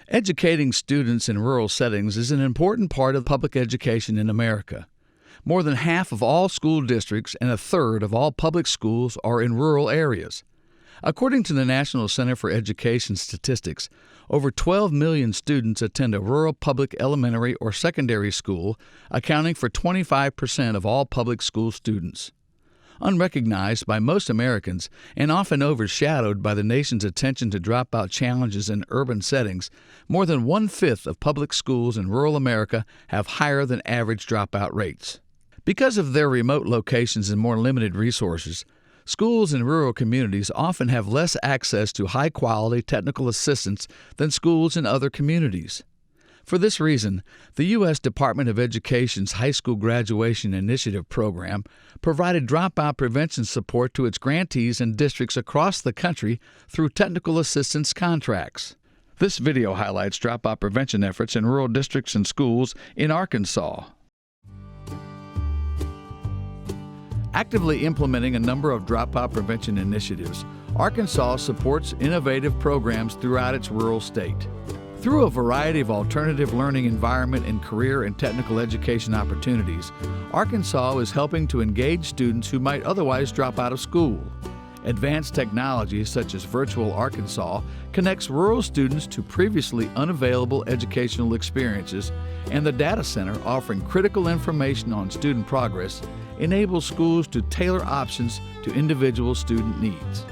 Educating students in rural settings is an important part of public education in America. More than half of all school districts and a third of all public schools are in rural areas. According to the National Center for Education Statistics, over 12 million students attend a rural public elementary or secondary school, accounting for 25% of all public school students. Unrecognized by most Americans and often overshadowed by the nation's attention to dropout challenges in urban settings, more than one-fifth of public schools in rural America have higher than average dropout rates. Because of their remote locations and more limited resources, schools in rural communities often have less access to high-quality technical assistance than schools in other communities. For this reason, the U.S. Department of Education's High School Graduation Initiative program provided dropout prevention support to its grantees and districts across the country through technical assistance contracts. This video highlights dropout prevention efforts in rural districts and schools in Arkansas. Actively implementing a number of dropout prevention initiatives, Arkansas supports innovative programs throughout its rural state. Through a variety of alternative learning environment and career and technical education opportunities, Arkansas is helping to engage students who might otherwise drop out of school. Advanced technologies such as Virtual Arkansas connects rural students to previously unavailable educational experiences, and the data center offering critical information on student progress enables schools to tailor options to individual student needs.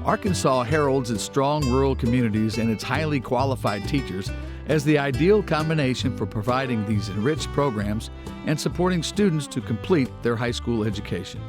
Arkansas heralds its strong rural communities and its highly qualified teachers as the ideal combination for providing these enriched programs and supporting students to complete their high school education.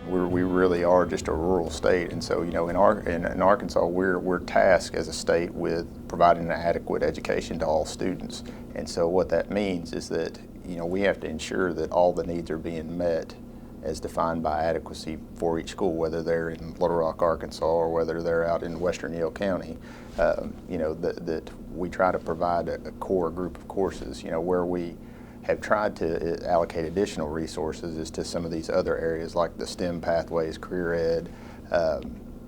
We really are just a rural state, and so in Arkansas we're tasked as a state with providing an adequate education to all students. And so what that means is that we have to ensure that all the needs are being met as defined by adequacy for each school, whether they're in Little Rock, Arkansas, or whether they're out in western Yale County. That we try to provide a core group of courses. Where we have tried to allocate additional resources is to some of these other areas like the STEM pathways, career ed,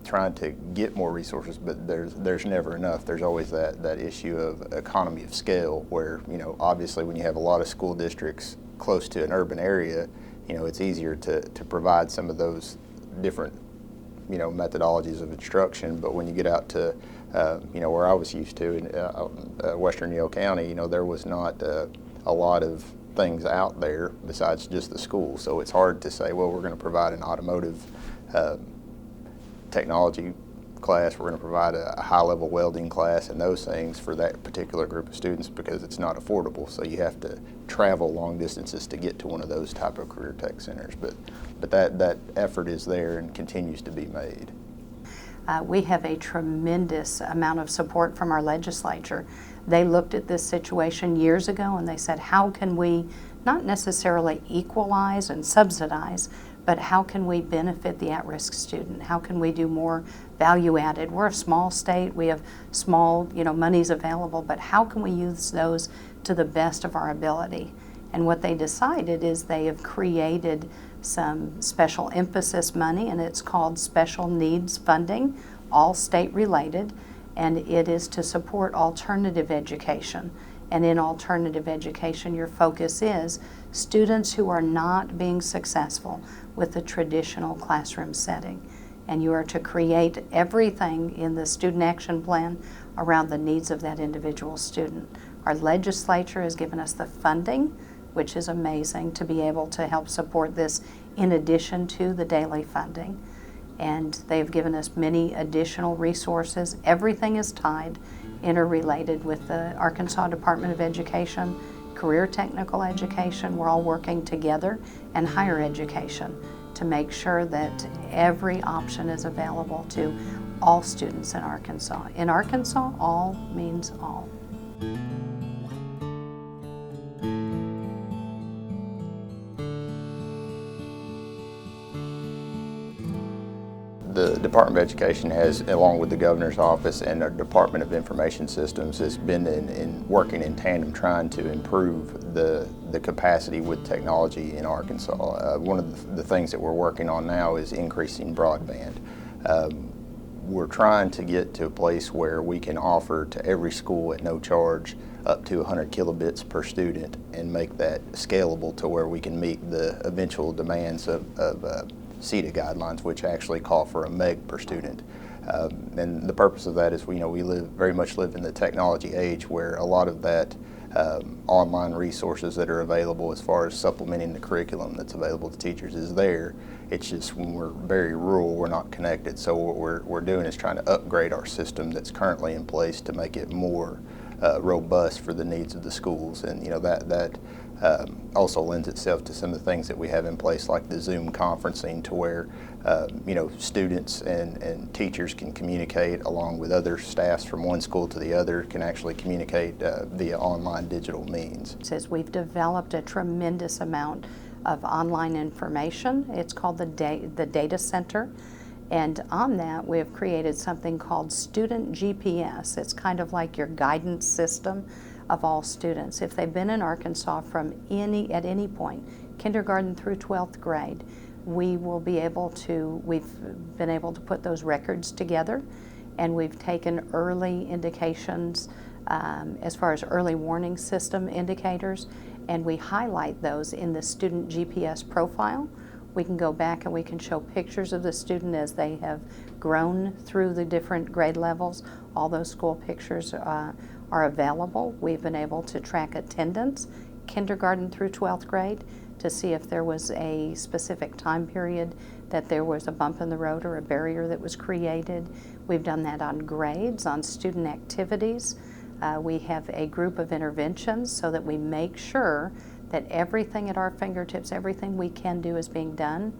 trying to get more resources, but there's never enough. There's always that issue of economy of scale where, obviously when you have a lot of school districts close to an urban area, it's easier to provide some of those different, methodologies of instruction. But when you get out to, where I was used to in western Yale County, there was not a lot of things out there besides just the school. So it's hard to say, well, we're going to provide an automotive technology class, we're going to provide a high-level welding class and those things for that particular group of students because it's not affordable. So you have to travel long distances to get to one of those type of career tech centers. But that effort is there and continues to be made. We have a tremendous amount of support from our legislature. They looked at this situation years ago and they said, how can we not necessarily equalize and subsidize, but how can we benefit the at-risk student? How can we do more value added? We're a small state, we have small monies available, but how can we use those to the best of our ability? And what they decided is they have created some special emphasis money, and it's called special needs funding, all state related, and it is to support alternative education. And in alternative education, your focus is students who are not being successful with the traditional classroom setting. And you are to create everything in the student action plan around the needs of that individual student. Our legislature has given us the funding, which is amazing, to be able to help support this in addition to the daily funding. And they've given us many additional resources. Everything is tied, interrelated with the Arkansas Department of Education, career technical education. We're all working together, and higher education to make sure that every option is available to all students in Arkansas. In Arkansas, all means all. The Department of Education has, along with the Governor's Office and the Department of Information Systems, has been working in tandem trying to improve the capacity with technology in Arkansas. One of the things that we're working on now is increasing broadband. we're trying to get to a place where we can offer to every school at no charge up to 100 kilobits per student and make that scalable to where we can meet the eventual demands of CETA guidelines, which actually call for a meg per student. And the purpose of that is we very much live in the technology age where a lot of that online resources that are available as far as supplementing the curriculum that's available to teachers is there. It's just when we're very rural, we're not connected. So what we're doing is trying to upgrade our system that's currently in place to make it more robust for the needs of the schools. And that also lends itself to some of the things that we have in place, like the Zoom conferencing, to where students and teachers can communicate along with other staffs from one school to the other, can actually communicate via online digital means. It says we've developed a tremendous amount of online information. It's called the Data Center. And on that, we have created something called Student GPS. It's kind of like your guidance system of all students. If they've been in Arkansas at any point, kindergarten through 12th grade, we've been able to put those records together, and we've taken early indications as far as early warning system indicators, and we highlight those in the student GPS profile. We can go back and we can show pictures of the student as they have grown through the different grade levels. All those school pictures are available. We've been able to track attendance, kindergarten through 12th grade, to see if there was a specific time period that there was a bump in the road or a barrier that was created. We've done that on grades, on student activities. We have a group of interventions so that we make sure that everything at our fingertips, everything we can do is being done.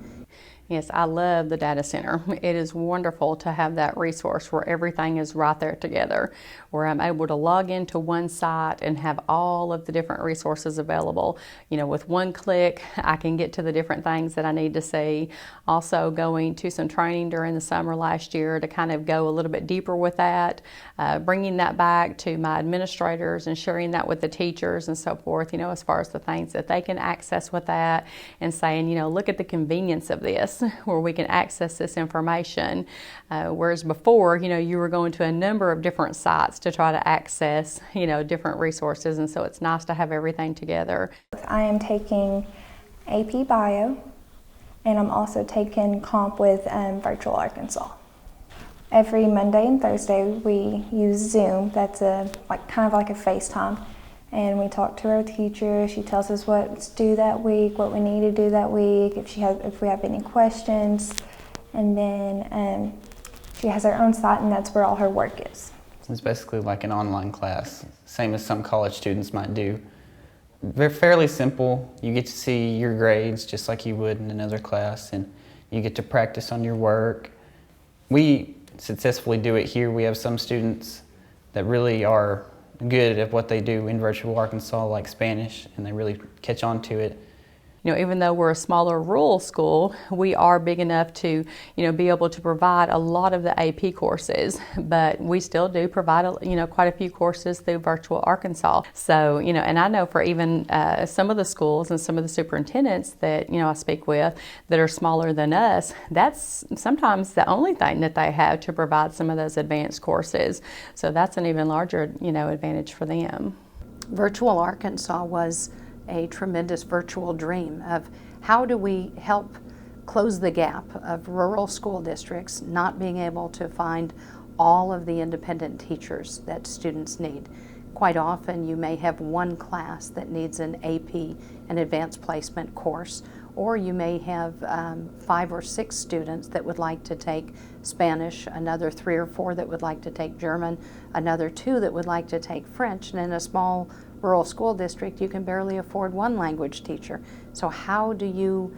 Yes, I love the data center. It is wonderful to have that resource where everything is right there together, where I'm able to log into one site and have all of the different resources available. With one click, I can get to the different things that I need to see. Also going to some training during the summer last year to kind of go a little bit deeper with that, bringing that back to my administrators and sharing that with the teachers and so forth, as far as the things that they can access with that, and saying, look at the convenience of this, where we can access this information. Whereas before, you were going to a number of different sites to try to access, different resources, and so it's nice to have everything together. I am taking AP Bio, and I'm also taking comp with Virtual Arkansas. Every Monday and Thursday we use Zoom. That's kind of like a FaceTime. And we talk to our teacher. She tells us what's due that week, what we need to do that week, if we have any questions. And then she has her own site, and that's where all her work is. It's basically like an online class, same as some college students might do. They're fairly simple. You get to see your grades just like you would in another class, and you get to practice on your work. We successfully do it here. We have some students that really are good at what they do in Virtual Arkansas, like Spanish, and they really catch on to it. Even though we're a smaller rural school, we are big enough to, be able to provide a lot of the AP courses, but we still do provide, quite a few courses through Virtual Arkansas. So, and I know for even some of the schools and some of the superintendents that, I speak with that are smaller than us, that's sometimes the only thing that they have to provide some of those advanced courses. So that's an even larger, advantage for them. Virtual Arkansas was a tremendous virtual dream of how do we help close the gap of rural school districts not being able to find all of the independent teachers that students need. Quite often you may have one class that needs an AP, an advanced placement course, or you may have 5 or 6 students that would like to take Spanish, another 3 or 4 that would like to take German, another 2 that would like to take French, and in a small rural school district you can barely afford one language teacher. So how do you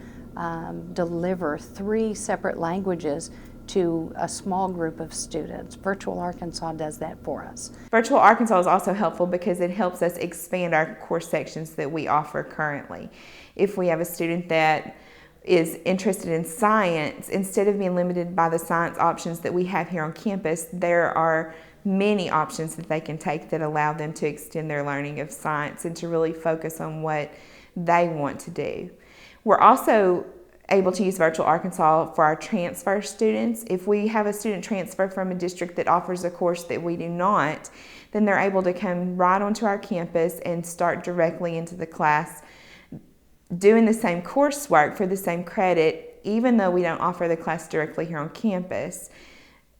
deliver 3 separate languages to a small group of students? Virtual Arkansas does that for us. Virtual Arkansas is also helpful because it helps us expand our course sections that we offer currently. If we have a student that is interested in science, instead of being limited by the science options that we have here on campus, there are many options that they can take that allow them to extend their learning of science and to really focus on what they want to do. We're also able to use Virtual Arkansas for our transfer students. If we have a student transfer from a district that offers a course that we do not, then they're able to come right onto our campus and start directly into the class doing the same coursework for the same credit, even though we don't offer the class directly here on campus.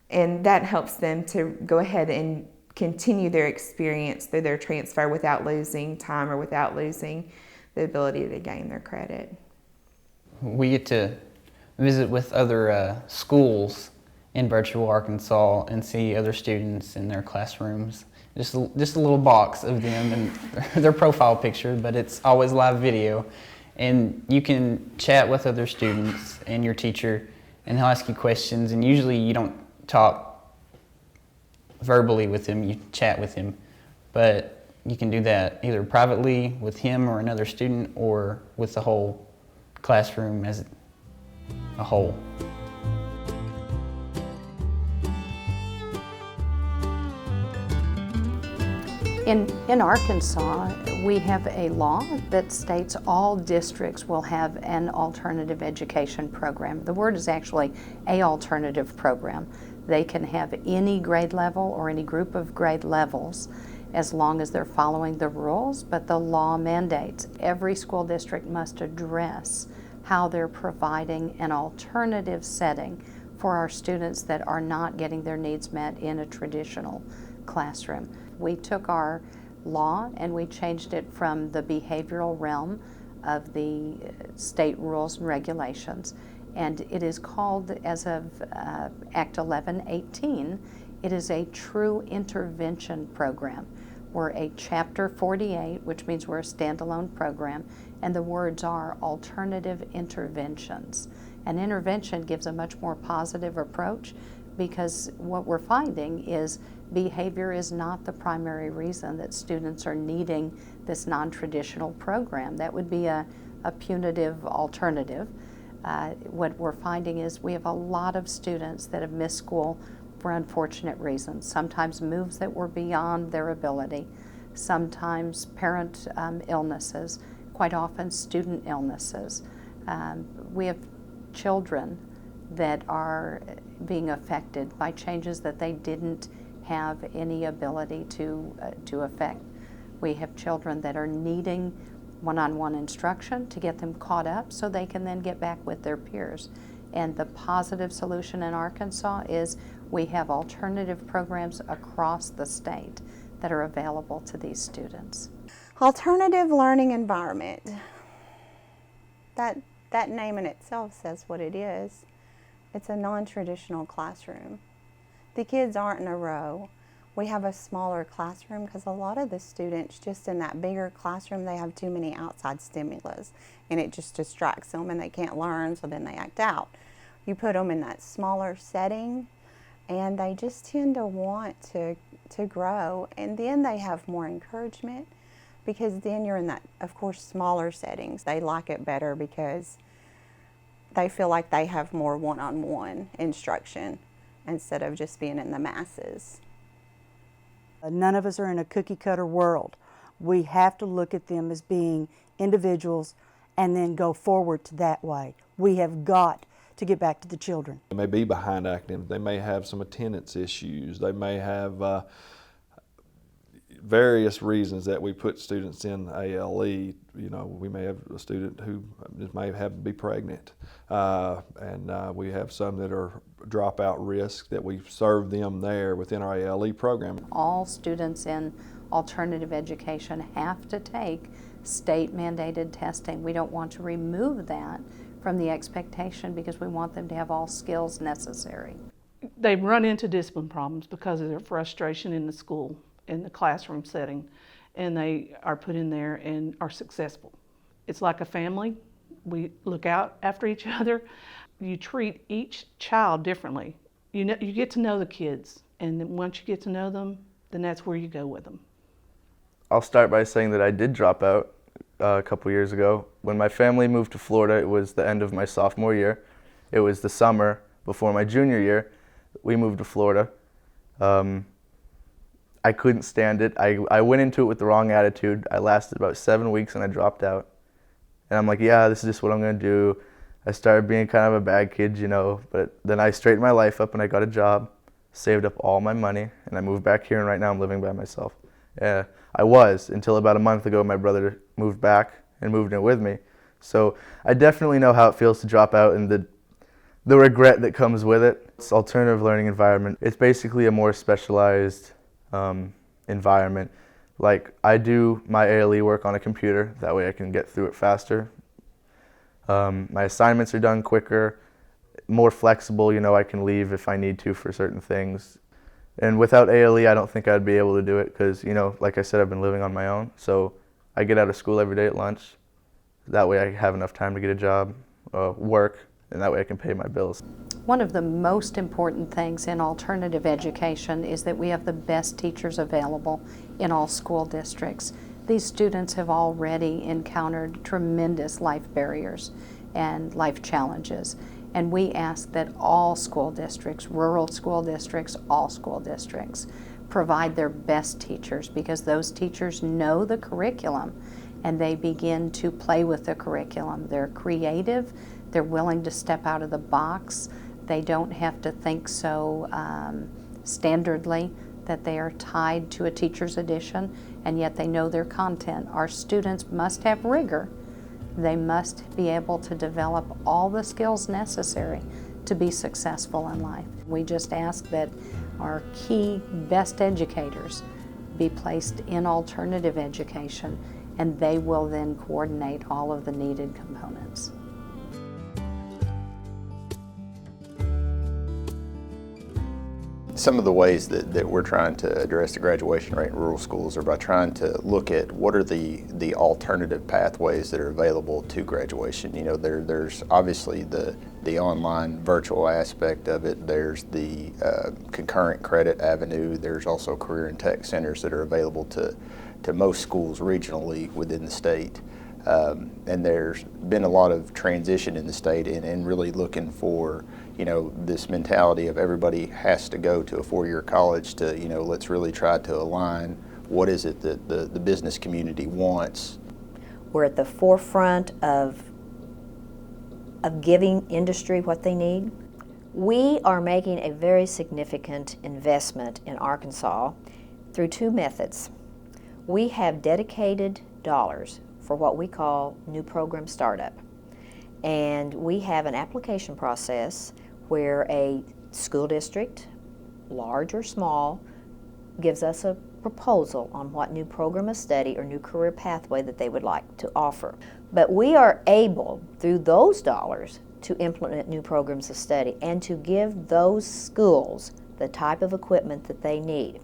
And that helps them to go ahead and continue their experience through their transfer without losing time or without losing the ability to gain their credit. We get to visit with other schools in Virtual Arkansas and see other students in their classrooms. Just a little box of them and their profile picture, but it's always live video. And you can chat with other students and your teacher, and he'll ask you questions, and usually you don't talk verbally with him, you chat with him. But you can do that either privately with him or another student, or with the whole classroom as a whole. In Arkansas, we have a law that states all districts will have an alternative education program. The word is actually a alternative program. They can have any grade level or any group of grade levels as long as they're following the rules, but the law mandates every school district must address how they're providing an alternative setting for our students that are not getting their needs met in a traditional classroom. We took our law and we changed it from the behavioral realm of the state rules and regulations, and it is called, as of Act 1118, it is a true intervention program. We're a Chapter 48, which means we're a standalone program, and the words are alternative interventions. An intervention gives a much more positive approach, because what we're finding is behavior is not the primary reason that students are needing this non-traditional program. That would be a punitive alternative. What we're finding is we have a lot of students that have missed school for unfortunate reasons, sometimes moves that were beyond their ability, sometimes parent illnesses, quite often student illnesses. We have children that are being affected by changes that they didn't have any ability to affect. We have children that are needing one-on-one instruction to get them caught up so they can then get back with their peers. And the positive solution in Arkansas is we have alternative programs across the state that are available to these students. Alternative learning environment. That name in itself says what it is. It's a non-traditional classroom. The kids aren't in a row. We have a smaller classroom because a lot of the students just in that bigger classroom, they have too many outside stimulus and it just distracts them and they can't learn, so then they act out. You put them in that smaller setting and they just tend to want to grow, and then they have more encouragement because then you're in that, of course, smaller settings. They like it better because they feel like they have more one-on-one instruction instead of just being in the masses. None of us are in a cookie-cutter world. We have to look at them as being individuals and then go forward to that way. We have got to get back to the children. They may be behind academics. They may have some attendance issues. They may have various reasons that we put students in ALE. You know, we may have a student who just may have to be pregnant, and we have some that are dropout risk that we serve them there within our ALE program. All students in alternative education have to take state mandated testing. We don't want to remove that from the expectation because we want them to have all skills necessary. They run into discipline problems because of their frustration in the school, in the classroom setting, and they are put in there and are successful. It's like a family. We look out after each other. You treat each child differently. You get to know the kids, and then once you get to know them, then that's where you go with them. I'll start by saying that I did drop out a couple years ago. When my family moved to Florida, it was the end of my sophomore year. It was the summer before my junior year. We moved to Florida. I couldn't stand it. I went into it with the wrong attitude. I lasted about 7 weeks and I dropped out. And I'm like, yeah, this is just what I'm going to do. I started being kind of a bad kid, you know, but then I straightened my life up and I got a job, saved up all my money, and I moved back here, and right now I'm living by myself. Yeah, I was until about a month ago. My brother moved back and moved in with me. So I definitely know how it feels to drop out and the regret that comes with it. It's alternative learning environment. It's basically a more specialized environment. Like, I do my ALE work on a computer, that way I can get through it faster. My assignments are done quicker, more flexible, you know, I can leave if I need to for certain things. And without ALE, I don't think I'd be able to do it because, you know, like I said, I've been living on my own. So I get out of school every day at lunch. That way I have enough time to get a job, work, and that way I can pay my bills. One of the most important things in alternative education is that we have the best teachers available in all school districts. These students have already encountered tremendous life barriers and life challenges, and we ask that all school districts, rural school districts, all school districts, provide their best teachers, because those teachers know the curriculum and they begin to play with the curriculum. They're creative, they're willing to step out of the box, they don't have to think so standardly that they are tied to a teacher's edition, and yet they know their content. Our students must have rigor. They must be able to develop all the skills necessary to be successful in life. We just ask that our key best educators be placed in alternative education, and they will then coordinate all of the needed components. Some of the ways that we're trying to address the graduation rate in rural schools are by trying to look at what are the alternative pathways that are available to graduation. You know, there's obviously the online virtual aspect of it. There's the concurrent credit avenue. There's also career and tech centers that are available to most schools regionally within the state. And there's been a lot of transition in the state and really looking for, you know, this mentality of everybody has to go to a four-year college to, you know, let's really try to align what is it that the business community wants. We're at the forefront of giving industry what they need. We are making a very significant investment in Arkansas through two methods. We have dedicated dollars for what we call new program startup. And we have an application process where a school district, large or small, gives us a proposal on what new program of study or new career pathway that they would like to offer. But we are able, through those dollars, to implement new programs of study and to give those schools the type of equipment that they need.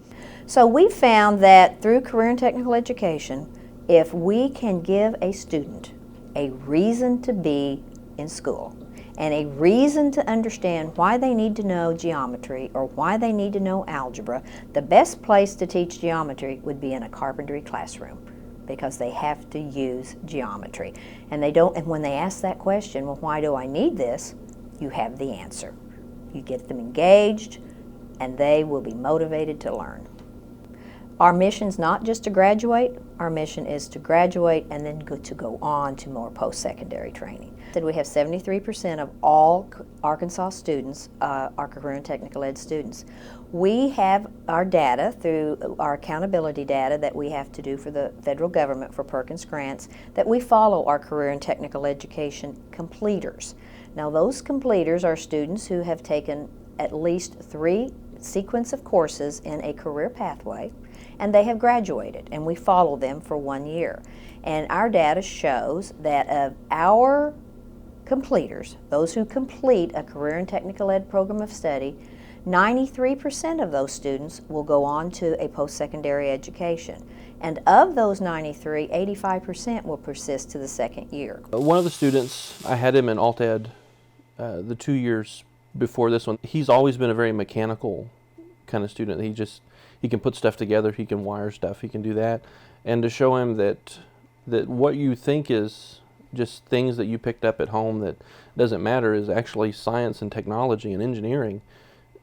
So we found that through career and technical education, if we can give a student a reason to be in school and a reason to understand why they need to know geometry or why they need to know algebra, the best place to teach geometry would be in a carpentry classroom, because they have to use geometry. And they don't, and when they ask that question, well, why do I need this? You have the answer. You get them engaged and they will be motivated to learn. Our mission's not just to graduate, our mission is to graduate and then go on to more post-secondary training. We have 73% of all Arkansas students are career and technical ed students. We have our data through our accountability data that we have to do for the federal government for Perkins grants, that we follow our career and technical education completers. Now those completers are students who have taken at least 3 sequence of courses in a career pathway, and they have graduated, and we follow them for 1 year. And our data shows that of our completers, those who complete a career and technical ed program of study, 93% of those students will go on to a post-secondary education. And of those 93, 85% will persist to the second year. One of the students, I had him in alt ed the 2 years before this one. He's always been a very mechanical kind of student. He can put stuff together, he can wire stuff, he can do that. And to show him that what you think is just things that you picked up at home that doesn't matter is actually science and technology and engineering.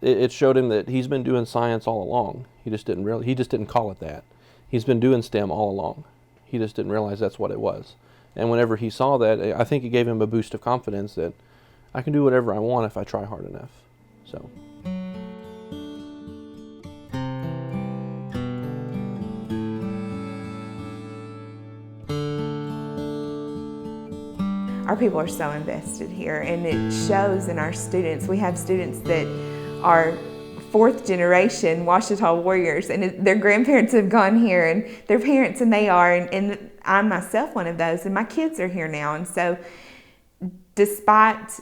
It showed him that he's been doing science all along. He just didn't call it that. He's been doing STEM all along. He just didn't realize that's what it was. And whenever he saw that, I think it gave him a boost of confidence that I can do whatever I want if I try hard enough. So. Our people are so invested here, and it shows in our students. We have students that are fourth generation Ouachita Warriors, and their grandparents have gone here, and their parents, and they are, and I'm myself one of those, and my kids are here now. And so despite,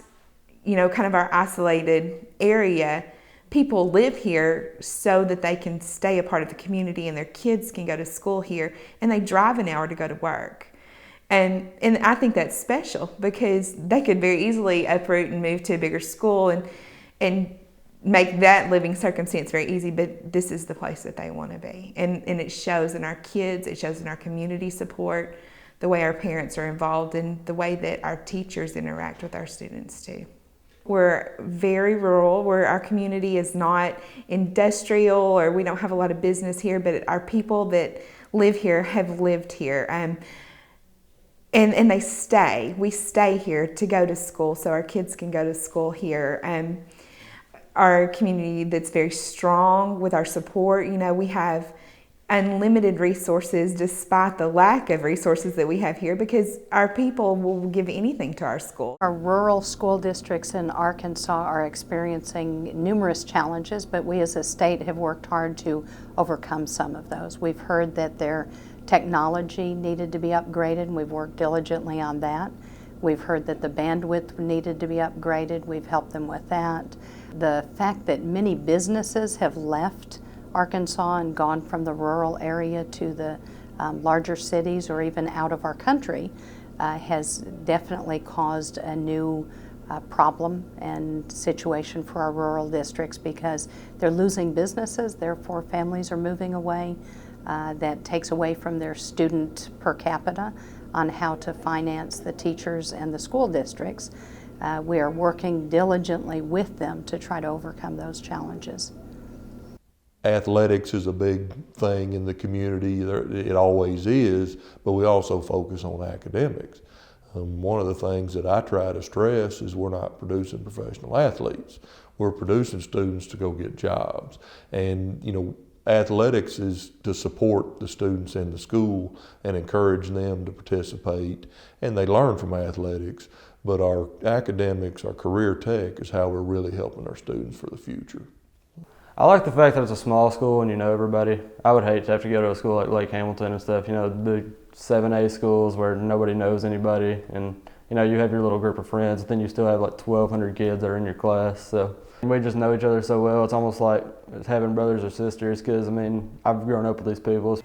you know, kind of our isolated area, people live here so that they can stay a part of the community, and their kids can go to school here, and they drive an hour to go to work. And I think that's special, because they could very easily uproot and move to a bigger school and make that living circumstance very easy, but this is the place that they want to be. And it shows in our kids, it shows in our community support, the way our parents are involved, and the way that our teachers interact with our students too. We're very rural, where our community is not industrial, or we don't have a lot of business here, but our people that live here have lived here. And they stay. We stay here to go to school, so our kids can go to school here. Our community that's very strong with our support. You know, we have unlimited resources despite the lack of resources that we have here, because our people will give anything to our school. Our rural school districts in Arkansas are experiencing numerous challenges, but we as a state have worked hard to overcome some of those. We've heard that their technology needed to be upgraded, and we've worked diligently on that. We've heard that the bandwidth needed to be upgraded. We've helped them with that. The fact that many businesses have left Arkansas and gone from the rural area to the larger cities or even out of our country has definitely caused a new problem and situation for our rural districts, because they're losing businesses, therefore families are moving away. That takes away from their student per capita on how to finance the teachers and the school districts. We are working diligently with them to try to overcome those challenges. Athletics is a big thing in the community. It always is, but we also focus on academics. One of the things that I try to stress is we're not producing professional athletes. We're producing students to go get jobs. And, you know, athletics is to support the students in the school and encourage them to participate, and they learn from athletics. But our academics, our career tech, is how we're really helping our students for the future. I like the fact that it's a small school and you know everybody. I would hate to have to go to a school like Lake Hamilton and stuff, you know, the 7A schools where nobody knows anybody, and you know, you have your little group of friends, but then you still have like 1,200 kids that are in your class. So we just know each other so well. It's almost like having brothers or sisters, because I mean, I've grown up with these people.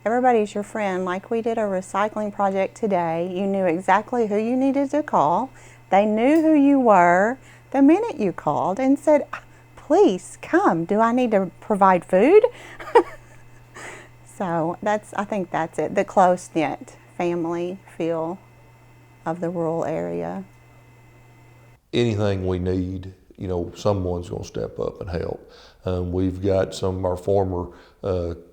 Everybody's your friend. Like we did a recycling project today. You knew exactly who you needed to call. They knew who you were the minute you called and said, please come, do I need to provide food? So I think that's it, the close-knit family feel of the rural area. Anything we need, you know, someone's going to step up and help. We've got some of our former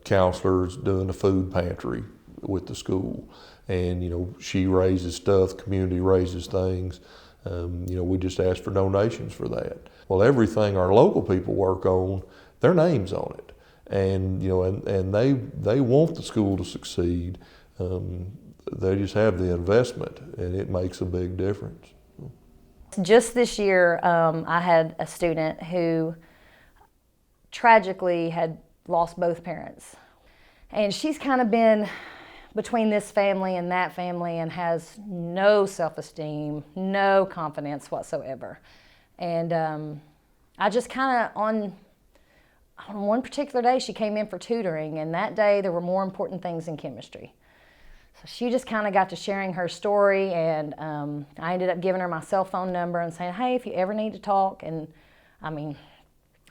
counselors doing a food pantry with the school, and you know, she raises stuff, the community raises things. You know, we just ask for donations for that. Well, everything our local people work on, their name's on it, and you know, and they want the school to succeed. They just have the investment, and it makes a big difference. Just this year, I had a student who tragically had lost both parents. And she's kind of been between this family and that family and has no self-esteem, no confidence whatsoever. And I just kind of, on one particular day, she came in for tutoring, and that day there were more important things in chemistry. So she just kind of got to sharing her story, and I ended up giving her my cell phone number and saying, hey, if you ever need to talk. And I mean,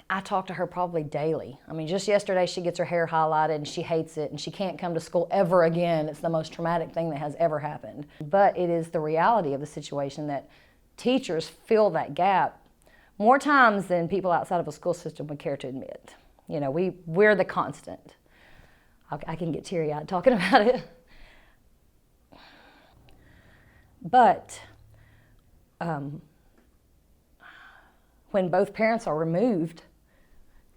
I talk to her probably daily. I mean, just yesterday she gets her hair highlighted and she hates it and she can't come to school ever again. It's the most traumatic thing that has ever happened. But it is the reality of the situation that teachers fill that gap more times than people outside of a school system would care to admit. You know, we're the constant. I can get teary-eyed talking about it. But When both parents are removed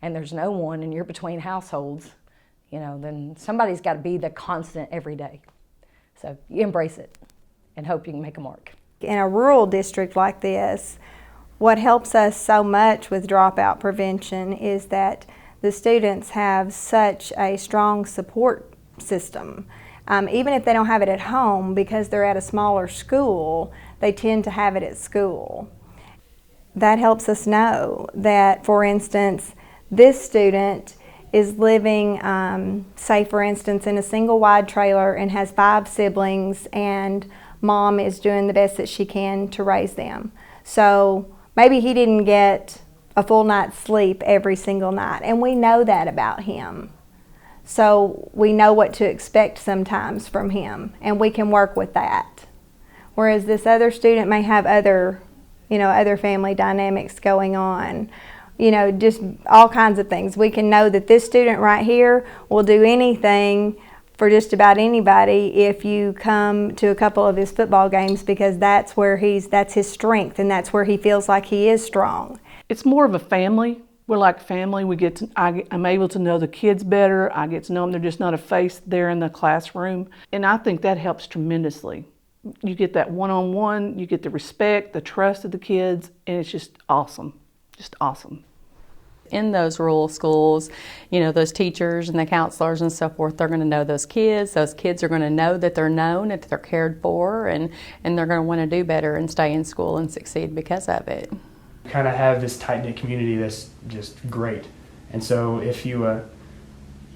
and there's no one and you're between households, you know, then somebody's got to be the constant every day. So you embrace it and hope you can make a mark. In a rural district like this, what helps us so much with dropout prevention is that the students have such a strong support system. Even if they don't have it at home, because they're at a smaller school, they tend to have it at school. That helps us know that, for instance, this student is living, say for instance, in a single wide trailer and has 5 siblings, and mom is doing the best that she can to raise them. So maybe he didn't get a full night's sleep every single night, and we know that about him. So we know what to expect sometimes from him, and we can work with that. Whereas this other student may have other family dynamics going on, just all kinds of things. We can know that this student right here will do anything for just about anybody if you come to a couple of his football games, because that's his strength, and that's where he feels like he is strong. It's more of a family. We're like family. I'm able to know the kids better. I get to know them. They're just not a face there in the classroom. And I think that helps tremendously. You get that one-on-one, you get the respect, the trust of the kids, and it's just awesome. Just awesome. In those rural schools, those teachers and the counselors and so forth, they're going to know those kids. Those kids are going to know that they're known, that they're cared for, and they're going to want to do better and stay in school and succeed because of it. Kind of have this tight-knit community that's just great. And so if you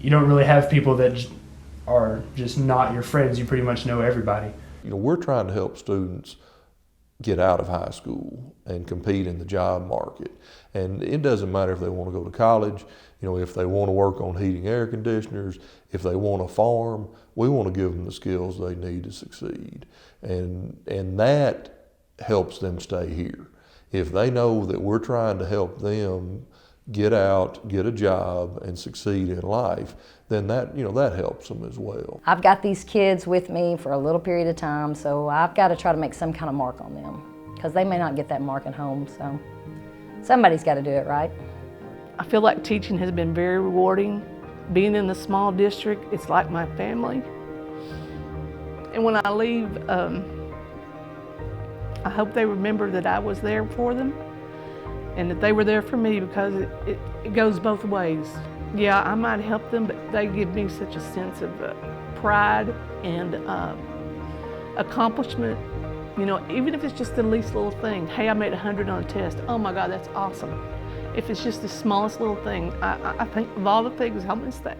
don't really have people that are just not your friends, you pretty much know everybody. We're trying to help students get out of high school and compete in the job market. And it doesn't matter if they want to go to college, if they want to work on heating air conditioners, if they want to farm, we want to give them the skills they need to succeed. And that helps them stay here. If they know that we're trying to help them get out, get a job, and succeed in life, then that helps them as well. I've got these kids with me for a little period of time, so I've got to try to make some kind of mark on them, because they may not get that mark at home, so somebody's got to do it, right? I feel like teaching has been very rewarding. Being in the small district, it's like my family. And when I leave, I hope they remember that I was there for them and that they were there for me, because it goes both ways. Yeah, I might help them, but they give me such a sense of pride and accomplishment. Even if it's just the least little thing. Hey, I made 100 on a test. Oh my God, that's awesome. If it's just the smallest little thing, I think of all the things, I'll miss that.